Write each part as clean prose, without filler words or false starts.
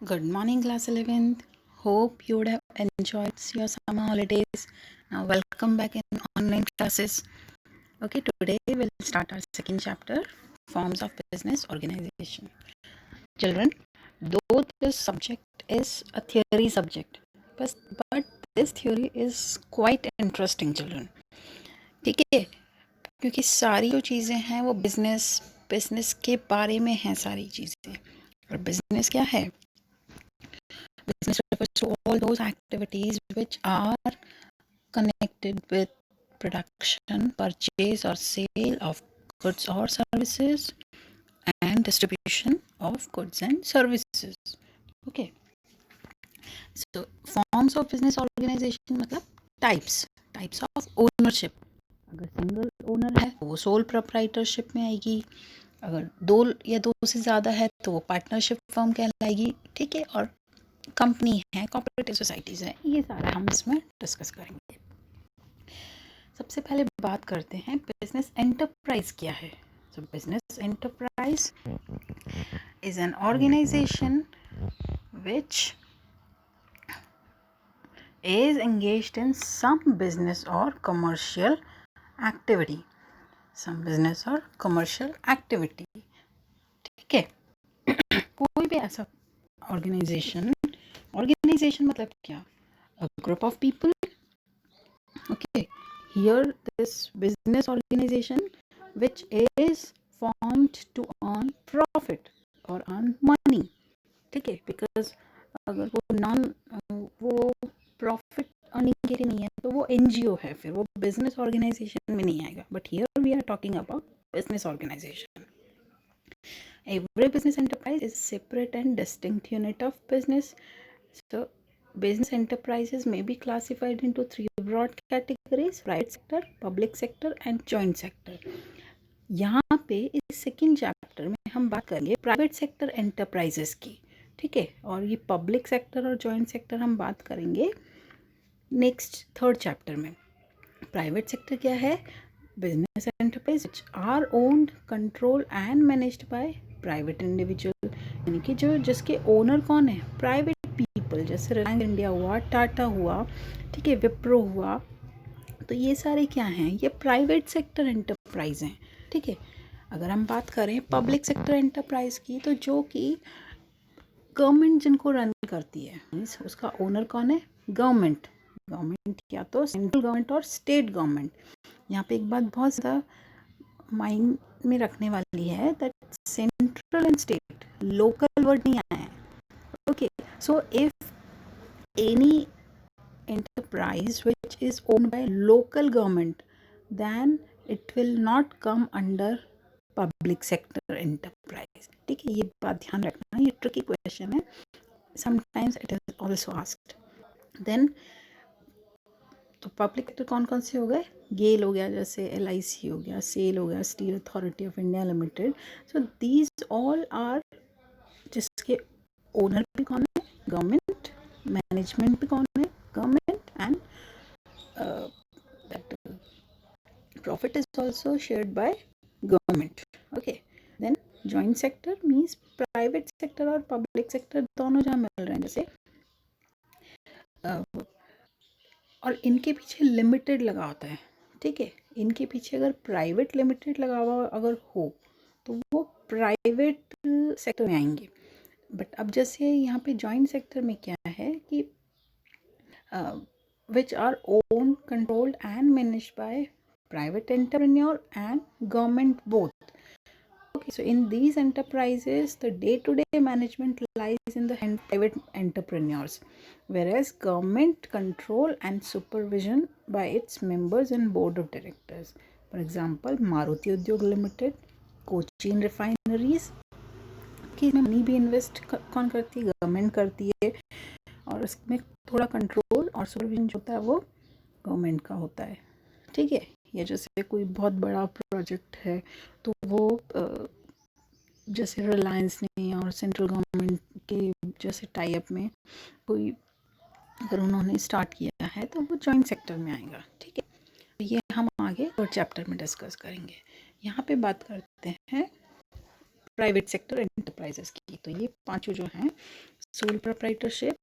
Good morning, class 11th. Hope you would have enjoyed your summer holidays. Now, welcome back in online classes. Okay, today we'll start our second chapter, Forms of Business Organization. Children, though this subject is a theory subject, but this theory is quite interesting, children. ठीक है, क्योंकि सारी जो चीज़ें हैं वो business के बारे में हैं सारी चीज़ें. और बिजनेस क्या है? Business refers to all those activities which are connected with production, purchase or sale of goods or services and distribution of goods and services. Okay. So forms of business organization मतलब types of ownership. अगर single owner है तो वो sole proprietorship में आएगी. अगर दो या दो से ज़्यादा है तो वो पार्टनरशिप फर्म कहलाएगी. ठीक है. और कंपनी है, कोऑपरेटिव सोसाइटीज़ हैं, ये सारा हम इसमें डिस्कस करेंगे. सबसे पहले बात करते हैं बिजनेस एंटरप्राइज क्या है. So business enterprise is an organisation which is engaged in some business or commercial activity. ठीक है. कोई भी ऐसा ऑर्गेनाइजेशन मतलब क्या? A group of people. Okay, here this business organization which is formed to earn profit or earn money. ठीक है. Because अगर वो प्रॉफिट अर्निंग के लिए नहीं है तो वो एनजीओ है, फिर वो बिजनेस ऑर्गेनाइजेशन में नहीं आएगा. But here we are talking about business organization. Every business enterprise is a separate and distinct unit of business. So business enterprises may be classified into three broad categories: private sector, public sector and joint sector. यहाँ पे इस second chapter में हम बात करेंगे private sector enterprises की. ठीक है. और ये पब्लिक सेक्टर और जॉइंट सेक्टर हम बात करेंगे नेक्स्ट थर्ड चैप्टर में. प्राइवेट सेक्टर क्या है? Business enterprise which are owned, control and managed by private individual. यानी कि जिसके ओनर कौन है? Private people. जैसे रिलायंस इंडिया हुआ, टाटा हुआ, ठीक है, विप्रो हुआ. तो ये सारे क्या हैं? ये प्राइवेट सेक्टर एंटरप्राइज हैं. ठीक है. अगर हम बात करें पब्लिक सेक्टर एंटरप्राइज की, तो जो कि गवर्नमेंट जिनको रन करती है, मीन्स उसका ओनर कौन है? गवर्नमेंट. या तो सेंट्रल गवर्नमेंट और स्टेट गवर्नमेंट. यहाँ पे एक बात बहुत ज़्यादा माइंड में रखने वाली है, that central and state, local word नहीं आया है. Okay. So if any enterprise which is owned by local government, then it will not come under public sector enterprise. ठीक है. ये बात ध्यान रखना, ये ट्रिकी क्वेश्चन है, sometimes it is also asked. then तो पब्लिक सेक्टर कौन कौन से हो गए? गेल हो गया, जैसे LIC हो गया, सेल हो गया, steel authority of India limited. So these all are, जिसके ओनर भी कौन है? गवर्नमेंट. मैनेजमेंट भी कौन है? Government. And profit is also shared by government. Okay. then joint sector means private sector और public sector दोनों जहाँ मिल रहे हैं. जैसे और इनके पीछे लिमिटेड लगा होता है. ठीक है. इनके पीछे अगर प्राइवेट लिमिटेड लगा हुआ अगर हो तो वो प्राइवेट सेक्टर में आएंगे. बट अब जैसे यहाँ पे जॉइंट सेक्टर में क्या है कि which are owned, controlled and managed by private entrepreneur and government both. Okay, so in these enterprises the day-to-day management lies in the hand of private entrepreneurs, whereas government control and supervision by its members and board of directors. For example, Maruti Udyog Limited, Cochin Refineries. कि इसमें money भी invest कौन करती है? Government करती है. और इसमें थोड़ा कंट्रोल और सुपरविजन जो होता है वो गवर्नमेंट का होता है. ठीक है. या जैसे कोई बहुत बड़ा प्रोजेक्ट है तो वो जैसे रिलायंस ने और सेंट्रल गवर्नमेंट के जैसे टाई अप में कोई अगर उन्होंने स्टार्ट किया है तो वो जॉइंट सेक्टर में आएगा. ठीक है. तो ये हम आगे थर्ड चैप्टर में डिस्कस करेंगे. यहाँ पे बात करते हैं प्राइवेट सेक्टर एंटरप्राइजेस की. तो ये पांचों जो हैं sole proprietorship,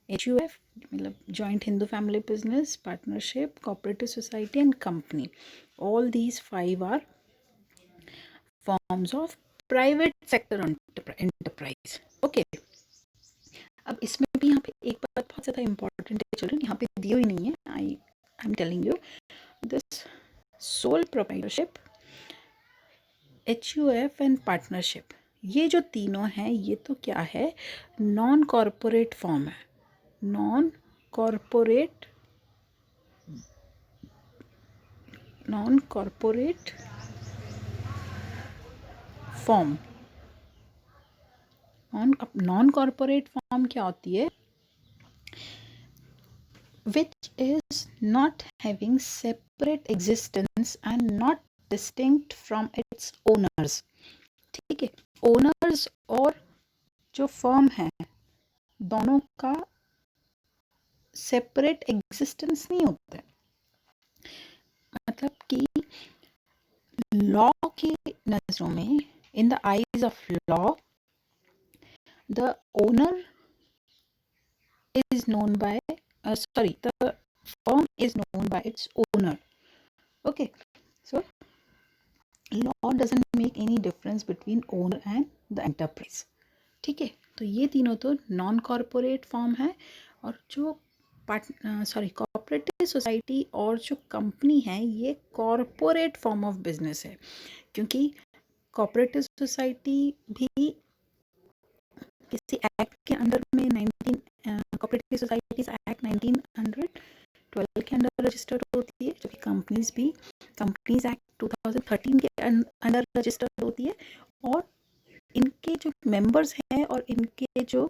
HUF मतलब joint Hindu family business, partnership, cooperative society and company. All these 5 are forms of private sector enterprise. Okay. अब इसमें भी यहाँ पे एक बात बहुत ज़्यादा इम्पोर्टेंट है चिल्ड्रन, यहाँ पे दी हुई नहीं है, I am telling you this sole proprietorship, HUF and partnership, ये जो तीनों हैं ये तो क्या है, नॉन कॉरपोरेट फॉर्म है, non corporate form. Non corporate form क्या होती है, which is not having separate existence and not distinct from its owners। ठीक है, ओनर्स और जो फर्म है दोनों का सेपरेट एग्जिस्टेंस नहीं होता है, मतलब कि लॉ की नजरों में, इन the eyes of law, the owner is known by the firm is known by its owner. Okay, so law doesn't make any difference between owner and the enterprise। ठीक है, तो ये तीनों तो नॉन कॉरपोरेट फॉर्म है, और जो cooperative society और जो कंपनी है ये कॉरपोरेट फॉर्म ऑफ बिजनेस है, क्योंकि कॉपरेटिव सोसाइटी भी किसी एक्ट के अंडर में कॉपरेटिव सोसाइटीज एक्ट 1912 के अंडर रजिस्टर्ड होती है, जबकि कंपनीज भी कंपनीज एक्ट 2013 के अंडर रजिस्टर्ड होती है, और इनके जो मेंबर्स हैं और इनके जो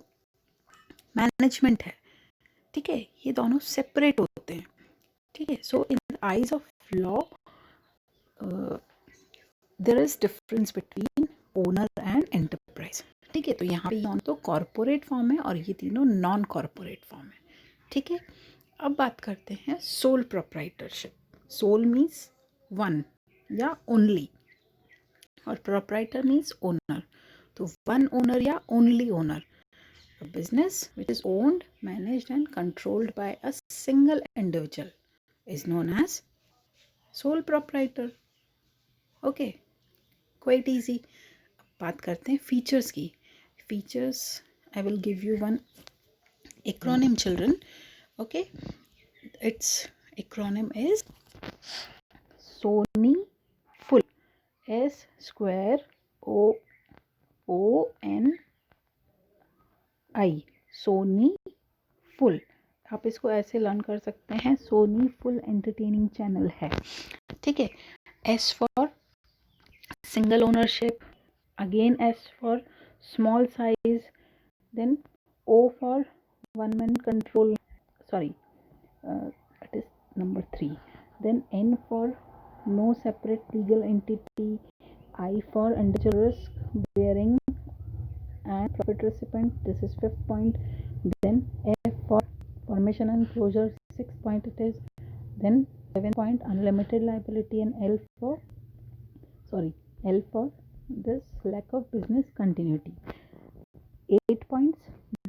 मैनेजमेंट है, ठीक है, ये दोनों सेपरेट होते हैं। ठीक है, so in the eyes of law there is difference between owner and enterprise. ठीक है, तो यहाँ पे तो कॉरपोरेट फॉर्म है और ये तीनों नॉन कॉरपोरेट फॉर्म है। ठीक है, अब बात करते हैं sole proprietorship. Sole means one या ओनली, और प्रोप्राइटर मीन्स ओनर, तो वन ओनर या only owner. A business which is owned, managed and controlled by a single individual is known as sole proprietor. Okay, quite easy. बात करते हैं features की। Features, I will give you one acronym children. Okay, its acronym is Sony Full, S square OONI, SONI full. आप इसको ऐसे learn कर सकते हैं, सोनी फुल एंटरटेनिंग चैनल है। ठीक है, S for single ownership, again S for small size, then O for one man control, sorry it is number 3, then N for no separate legal entity, I for individual risk bearing and profit recipient, this is 5th point, then F for formation and closure, 6th point it is, then 7th point unlimited liability, and L for this lack of business continuity. 8 points,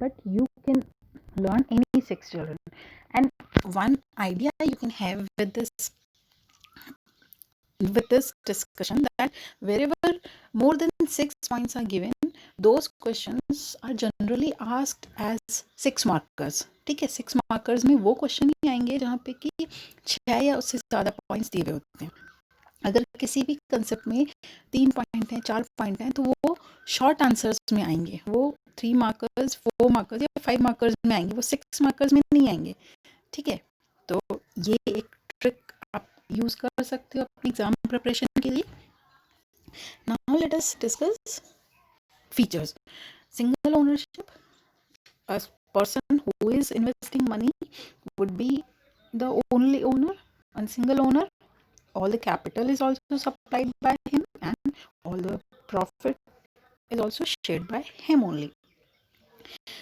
but you can learn any 6 children. And one idea you can have with this discussion, that wherever more than 6 points are given, those questions are generally asked as 6 markers। ठीक है, 6 markers में वो question ही आएंगे जहाँ पे कि 6 या उससे ज़्यादा पॉइंट्स दिए हुए होते हैं। अगर किसी भी कंसेप्ट में 3 पॉइंट हैं, 4 पॉइंट हैं, तो वो शॉर्ट आंसर्स में आएंगे, वो 3 मार्कर्स, 4 मार्कर्स या 5 मार्कर्स में आएंगे, वो 6 मार्कर्स में नहीं आएंगे। ठीक है, तो ये एक ट्रिक आप यूज़ कर सकते हो अपनी एग्जाम प्रिपरेशन के लिए। Now let us discuss features. Single ownership, a person who is investing money would be the only owner, and single owner, all the capital is also supplied by him and all the profit is also shared by him only.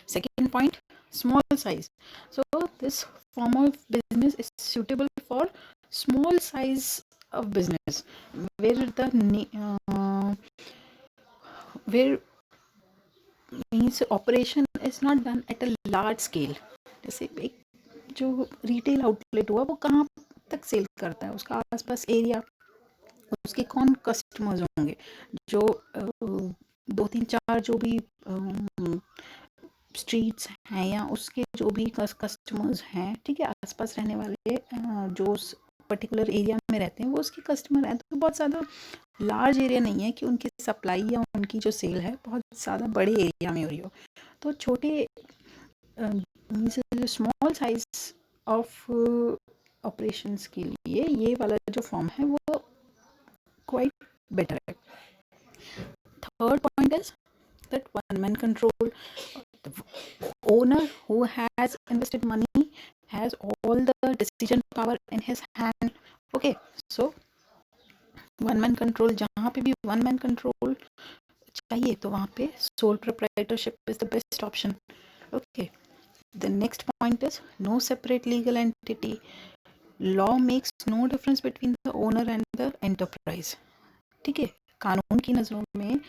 Second point, small size. So this form of business is suitable for small size of business where where means operation is not done at a large scale. जैसे एक जो retail outlet हुआ वो कहाँ तक cell करता है, उसका आसपास एरिया, उसके कौन कस्टमर्स होंगे, जो 2 3 4 जो भी स्ट्रीट्स हैं या उसके जो भी कस्टमर्स हैं, ठीक है, आसपास रहने वाले जो उस पर्टिकुलर एरिया में रहते हैं वो उसके कस्टमर हैं. तो बहुत ज़्यादा लार्ज एरिया नहीं है कि उनकी सप्लाई या उनकी जो सेल है बहुत ज़्यादा बड़े एरिया में हो रही हो. तो छोटे स्मॉल साइज ऑफ ऑपरेशंस के लिए ये वाला जो फॉर्म है वो क्वाइट बेटर है. Third point is that one man control. The owner who has invested money has all the decision power in his hand. Okay, so one man control, जहाँ पे भी वन मैन कंट्रोल चाहिए तो वहाँ पे sole proprietorship is the best option. Okay, the next point is no separate legal entity. Law makes no difference between the owner and the enterprise. ठीक है, कानून की नज़रों में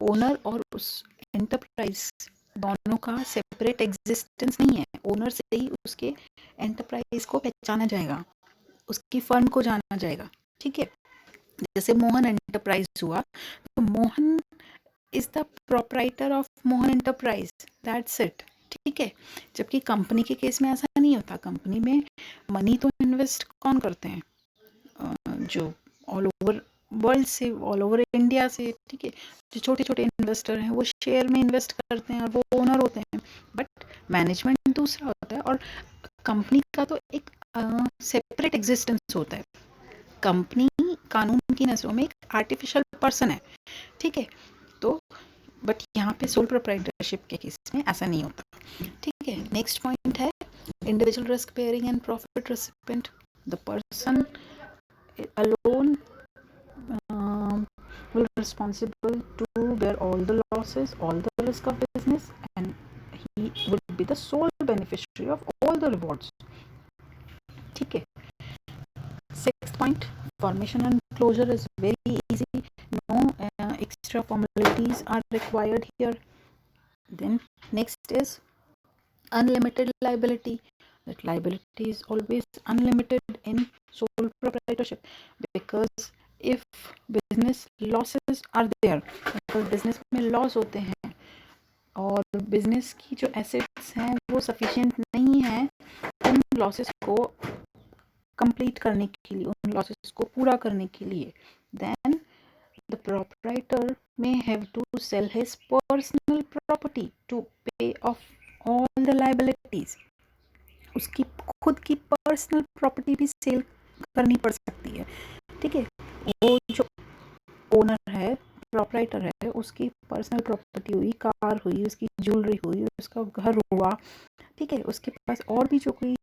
ओनर और उस एंटरप्राइज दोनों का सेपरेट एग्जिस्टेंस नहीं है. ओनर से ही उसके एंटरप्राइज को पहचाना जाएगा, उसकी फर्म को जाना जाएगा. ठीक है, जैसे मोहन एंटरप्राइज हुआ तो Mohan is the proprietor of Mohan enterprise, that's it. ठीक है, जबकि कंपनी के केस में ऐसा नहीं होता. कंपनी में मनी तो इन्वेस्ट कौन करते हैं, जो ऑल ओवर वर्ल्ड से, ऑल ओवर इंडिया से. ठीक है, जो छोटे छोटे इन्वेस्टर हैं वो शेयर में इन्वेस्ट करते हैं और वो ओनर होते हैं. बट मैनेजमेंट दूसरा होता है और कंपनी का तो एक सेपरेट एग्जिस्टेंस होता है. कंपनी कानून की नज़रों में एक आर्टिफिशियल पर्सन है. ठीक है, तो बट यहाँ पे सोल प्रोप्राइटरशिप के केस में ऐसा नहीं होता. ठीक है, नेक्स्ट पॉइंट है individual risk bearing and profit recipient. The person alone will responsible to bear all the losses, all the risk of business, and he would be the sole beneficiary of all the rewards. ठीक है, sixth point, formation and closure is very easy. No extra formalities are required here. Then next is unlimited liability. That liability is always unlimited in sole proprietorship, because if business losses are there, अगर business में loss होते हैं और business की जो assets हैं वो sufficient नहीं है उन losses को complete करने के लिए, उन losses को पूरा करने के लिए, then the proprietor may have to sell his personal property to pay off all the liabilities. उसकी खुद की पर्सनल प्रॉपर्टी भी सेल करनी पड़ सकती है. ठीक है, वो जो ओनर है, प्रोप्राइटर है, उसकी पर्सनल प्रॉपर्टी हुई, कार हुई, उसकी ज्वेलरी हुई, उसका घर हुआ. ठीक है, उसके पास और भी जो कोई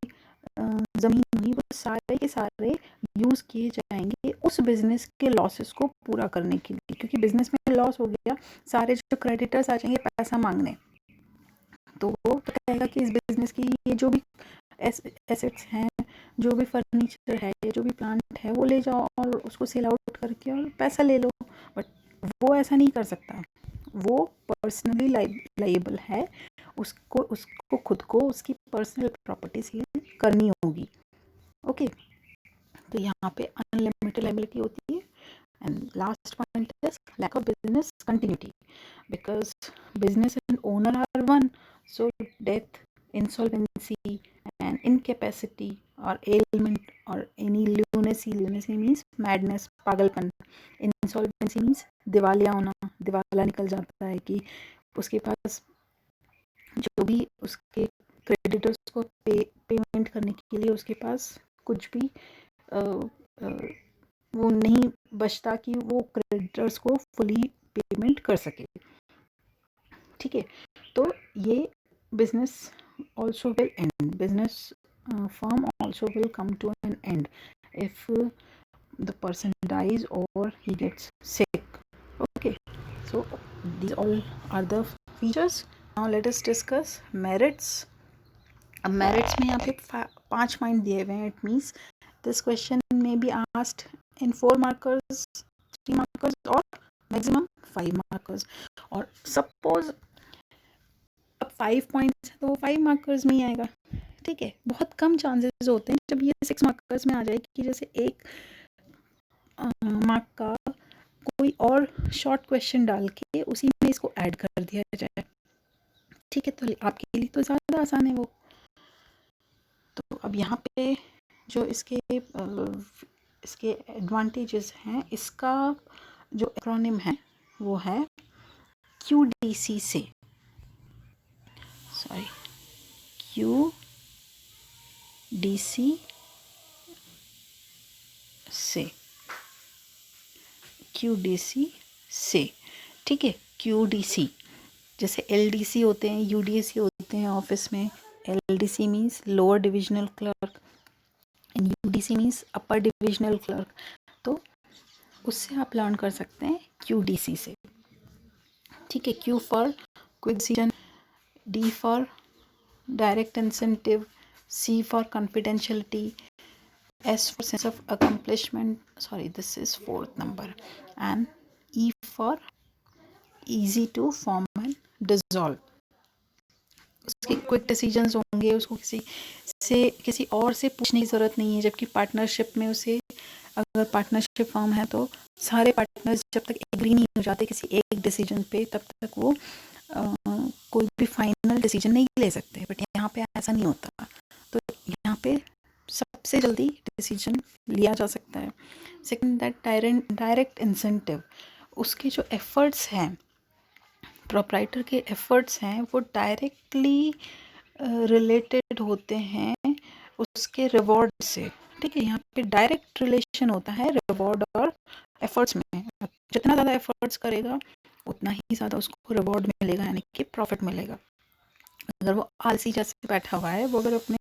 ज़मीन हुई, वो सारे के सारे यूज़ किए जाएंगे उस बिज़नेस के लॉसेस को पूरा करने के लिए. क्योंकि बिज़नेस में लॉस हो गया, सारे जो क्रेडिटर्स आ जाएंगे पैसा मांगने, तो वो तो कहेगा कि इस बिज़नेस की ये जो भी एसेट्स हैं, जो भी फर्नीचर है, जो भी प्लांट है, वो ले जाओ और उसको सेल आउट करके और पैसा ले लो. बट वो ऐसा नहीं कर सकता, वो पर्सनली लाइबल है. उसको खुद को उसकी पर्सनल प्रॉपर्टी सेल करनी होगी. ओके, तो यहाँ पे अनलिमिटेड लाइबिलिटी होती है. And last point is lack of business continuity, because business and owner are one. So death, insolvency, and incapacity or ailment or any lunacy means madness, पागलपन. insolvency means दिवालिया होना, दिवाला निकल जाता है कि उसके पास जो भी उसके क्रेडिटर्स को पेमेंट करने के लिए उसके पास कुछ भी वो नहीं बचता कि वो क्रेडिटर्स को फुली पेमेंट कर सके. ठीक है, तो ये business also will end. Business firm also will come to an end if the person dies or he gets sick. Okay, so these all are the features. Now let us discuss merits. अब merits में यहाँ पे 5 point दिए हुए हैं. It means this question may be asked in 4 markers, 3 markers or maximum 5 markers. और suppose अब 5 points है तो वो 5 मार्कर्स में ही आएगा, ठीक है। बहुत कम चांसेस होते हैं जब ये 6 मार्कर्स में आ जाए कि जैसे 1 मार्क का कोई और शॉर्ट क्वेश्चन डाल के उसी में इसको ऐड कर दिया जाए, ठीक है। तो आपके लिए तो ज़्यादा आसान है वो। तो अब यहाँ पे जो इसके एडवांटेजेस हैं, इसका जो एक्रोनिम है वो है QDC से, सॉरी QDC से, QDC से, ठीक है। QDC जैसे LDC होते हैं, UDC होते हैं ऑफिस में। LDC means lower divisional clerk and UDC means upper divisional clerk. तो उससे आप लर्न कर सकते हैं QDC से, ठीक है। Q for quick decision, D for direct incentive, C for confidentiality, S for sense of accomplishment, sorry this is 4th number, and E for easy to form and dissolve। उसके quick decisions होंगे, उसको किसी और से पूछने की ज़रूरत नहीं है। जबकि पार्टनरशिप में उसे, अगर पार्टनरशिप फॉर्म है तो सारे पार्टनर्स जब तक एग्री नहीं हो जाते किसी एक डिसीजन पे, तब तक वो कोई भी फाइनल डिसीजन नहीं ले सकते। बट यहाँ पे ऐसा नहीं होता, तो यहाँ पे सबसे जल्दी डिसीजन लिया जा सकता है। सेकंड, दैट डायरेक्ट इंसेंटिव, उसके जो एफर्ट्स हैं, प्रोप्राइटर के एफर्ट्स हैं, वो डायरेक्टली रिलेटेड होते हैं उसके रिवॉर्ड से, ठीक है। यहाँ पे डायरेक्ट रिलेशन होता है रिवॉर्ड और एफर्ट्स में। जितना ज़्यादा एफर्ट्स करेगा उतना ही ज़्यादा उसको रिवॉर्ड मिलेगा, यानी कि प्रॉफिट मिलेगा। अगर वो आलसी जैसे बैठा हुआ है, वो अगर अपने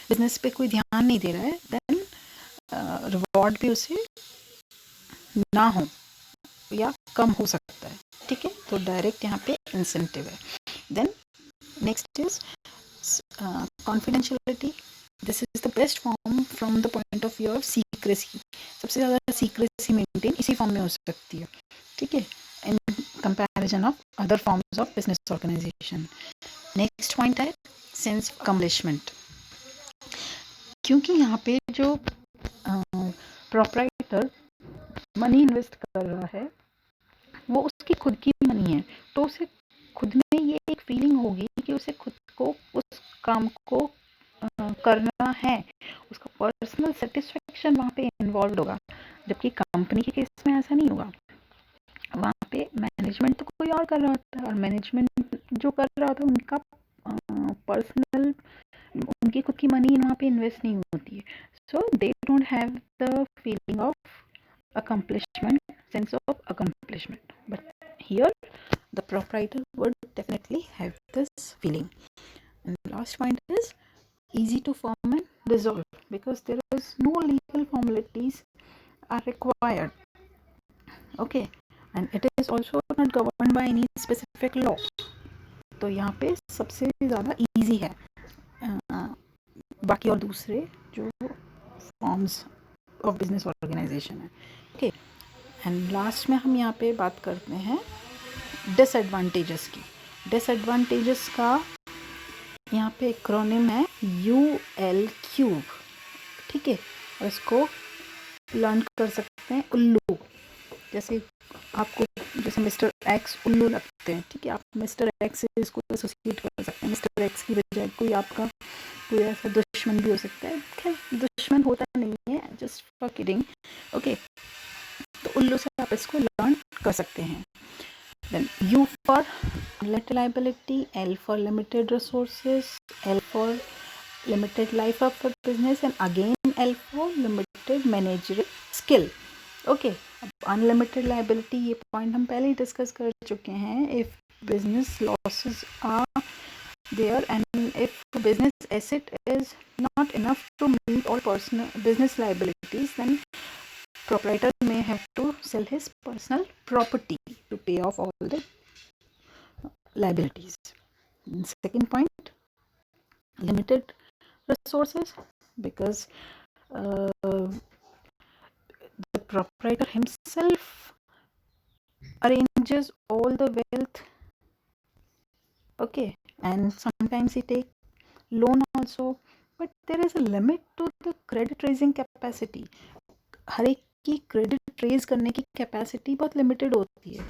बिजनेस पे कोई ध्यान नहीं दे रहा है, देन रिवॉर्ड भी उसे ना हो या कम हो सकता है, ठीक है। तो डायरेक्ट यहाँ पे इंसेंटिव है। Then next is confidentiality. This is the best form from the point of view of secrecy. सबसे ज़्यादा सीक्रेसी मेंटेन इसी फॉर्म में हो सकती है, ठीक है, in comparison of other forms of business organization. Next point है सेंस ऑफ अकम्प्लिशमेंट। क्योंकि यहाँ पे जो प्रोप्राइटर मनी इन्वेस्ट कर रहा है वो उसकी खुद की मनी है, तो उसे खुद में ये एक फीलिंग होगी कि उसे खुद को उस काम को करना है, उसका पर्सनल सेटिस्फेक्शन वहाँ पे इन्वॉल्व होगा। जबकि कंपनी के केस में ऐसा नहीं होगा, वहाँ पे मैनेजमेंट तो कोई और कर रहा होता है, और मैनेजमेंट जो कर रहा होता है उनका पर्सनल, उनकी खुद की मनी वहाँ पे इन्वेस्ट नहीं होती है। So they don't have the feeling of accomplishment, sense of accomplishment. But here, the proprietor would definitely have this feeling. And the last point is easy to form and dissolve, because there is no legal formalities are required. Okay, and it is also not governed by any specific law. तो यहाँ पे सबसे ज़्यादा easy है बाकी और दूसरे जो फॉर्म्स ऑफ बिजनेस ऑर्गेनाइजेशन है, ओके। एंड लास्ट में हम यहाँ पे बात करते हैं डिसएडवांटेजेस की। डिसएडवांटेजेस का यहाँ पे एक्रोनिम है UL क्यूब, ठीक है। और इसको लर्न कर सकते हैं उल्लू। जैसे आपको जैसे मिस्टर एक्स उल्लू लगते हैं, ठीक है, आप मिस्टर एक्स से इसको एसोसिएट कर सकते हैं। मिस्टर एक्स की बजाय कोई आपका कोई ऐसा दुश्मन भी हो सकता है, खैर दुश्मन होता नहीं है, जस्ट फॉर किडिंग, ओके। तो उल्लू से आप इसको लर्न कर सकते हैं। Then U for limited liability, L for limited resources, L for limited life of a business, and again L for limited managerial skill. Okay, unlimited liability ये point हम पहले ही डिस्कस कर चुके हैं। If business losses are there and if business asset is not enough to meet all personal business liabilities, then proprietor may have to sell his personal property to pay off all the liabilities. Second point, limited resources, because the proprietor himself arranges all the wealth, okay, and sometimes he take loan also, but there is a limit to the credit raising capacity. हर एक की credit raise करने की capacity बहुत limited होती है.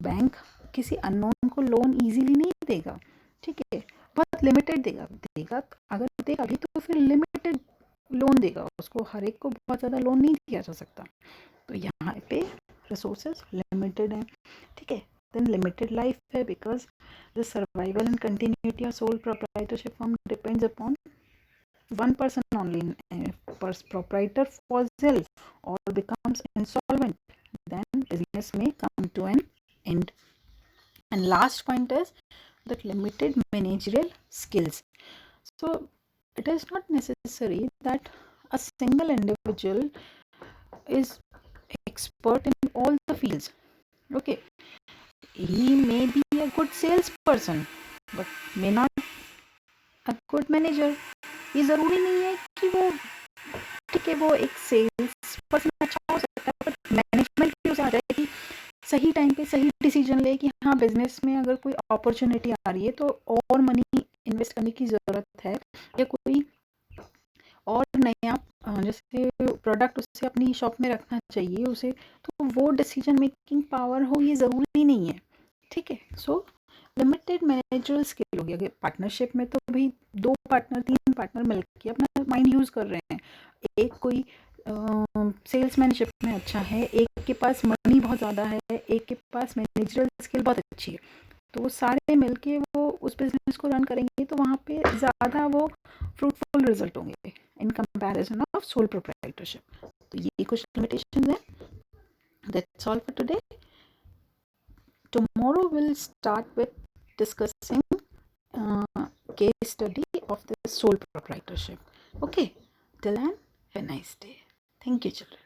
Bank किसी unknown को loan easily नहीं देगा, ठीक है, बहुत लिमिटेड देगा. देगा अगर देगा भी तो फिर लिमिटेड लोन देगा उसको, हर एक को बहुत ज़्यादा लोन नहीं दिया जा सकता. तो यहाँ पे रिसोर्सेज लिमिटेड हैं, ठीक है. देन लिमिटेड लाइफ है because the survival and continuity of sole proprietorship firm depends upon one person only. If proprietor falls ill or becomes insolvent, then business may come to an end. And last point is that limited managerial skills. So it is not necessary that a single individual is expert in all the fields. Okay, he may be a good salesperson but may not a good manager. ये ज़रूरी नहीं है कि वो, ठीक है, वो एक सेल्स पर्सन अच्छा हो सकता है, बट मैनेजमेंट की उसे आ जाए कि सही टाइम पे सही डिसीजन ले कि हाँ बिजनेस में अगर कोई अपॉर्चुनिटी आ रही है तो और मनी इन्वेस्ट करने की ज़रूरत है, या कोई और नया जैसे प्रोडक्ट उसे अपनी शॉप में रखना चाहिए उसे, तो वो डिसीजन मेकिंग पावर हो ये ज़रूरी नहीं है, ठीक है. सो लिमिटेड मैनेजरल स्किल हो गया. अगर पार्टनरशिप में तो भाई 2 पार्टनर 3 पार्टनर मिलकर अपना माइंड यूज़ कर रहे हैं. एक कोई सेल्स मैनशिप में अच्छा है, एक के पास मनी बहुत ज़्यादा है, एक के पास मैनेजरल स्किल बहुत अच्छी है, तो वो सारे मिलके वो उस बिजनेस को रन करेंगे तो वहाँ पे ज़्यादा वो फ्रूटफुल रिजल्ट होंगे इन कंपैरिजन ऑफ सोल प्रोप्राइटरशिप. तो ये कुछ लिमिटेशंस हैं. That's all for today. Tomorrow we'll start with discussing case study of the sole proprietorship. Okay, till then, have a nice day. Thank you, children.